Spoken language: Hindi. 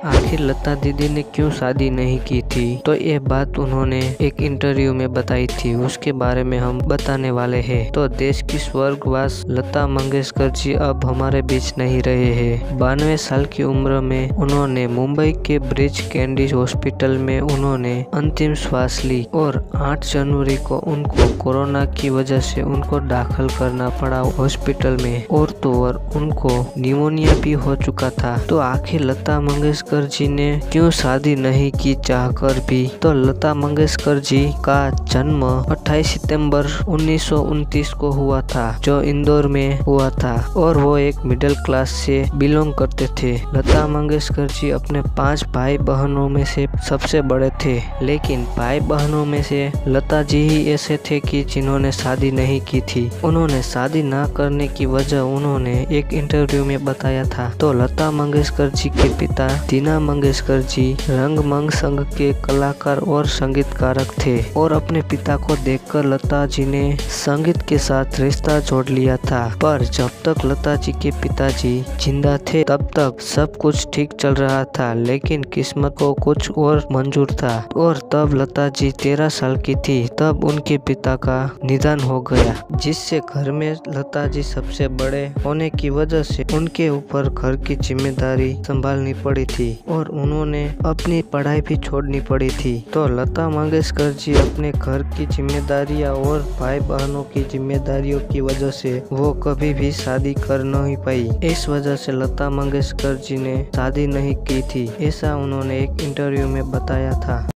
आखिर लता दीदी ने क्यों शादी नहीं की थी, तो ये बात उन्होंने एक इंटरव्यू में बताई थी, उसके बारे में हम बताने वाले हैं। तो देश की स्वर्गवास लता मंगेशकर जी अब हमारे बीच नहीं रहे हैं। 92 साल की उम्र में उन्होंने मुंबई के ब्रिज कैंडी हॉस्पिटल में उन्होंने अंतिम श्वास ली और 8 जनवरी को उनको कोरोना की वजह से उनको दाखिल करना पड़ा हॉस्पिटल में, और तो और उनको निमोनिया भी हो चुका था। तो आखिर लता मंगेशकर जी ने क्यों शादी नहीं की चाहकर भी? तो लता मंगेशकर जी का जन्म 28 सितंबर 1929 को हुआ था, जो इंदौर में हुआ था, और वो एक मिडिल क्लास से बिलोंग करते थे। लता मंगेशकर जी अपने 5 भाई बहनों में से सबसे बड़े थे, लेकिन भाई बहनों में से लता जी ही ऐसे थे कि जिन्होंने शादी नहीं की थी। उन्होंने शादी न करने की वजह उन्होंने एक इंटरव्यू में बताया था। तो लता मंगेशकर जी के पिता दीना मंगेशकर जी रंगमंच संघ के कलाकार और संगीतकारक थे, और अपने पिता को देखकर लता जी ने संगीत के साथ रिश्ता जोड़ लिया था। पर जब तक लता जी के पिताजी जिंदा थे तब तक सब कुछ ठीक चल रहा था, लेकिन किस्मत को कुछ और मंजूर था। और तब लता जी 13 साल की थी तब उनके पिता का निधन हो गया, जिससे घर में लता जी सबसे बड़े होने की वजह से उनके ऊपर घर की जिम्मेदारी संभालनी पड़ी थी, और उन्होंने अपनी पढ़ाई भी छोड़नी पड़ी थी। तो लता मंगेशकर जी अपने घर की जिम्मेदारियां और भाई बहनों की जिम्मेदारियों की वजह से वो कभी भी शादी कर नहीं पाई। इस वजह से लता मंगेशकर जी ने शादी नहीं की थी, ऐसा उन्होंने एक इंटरव्यू में बताया था।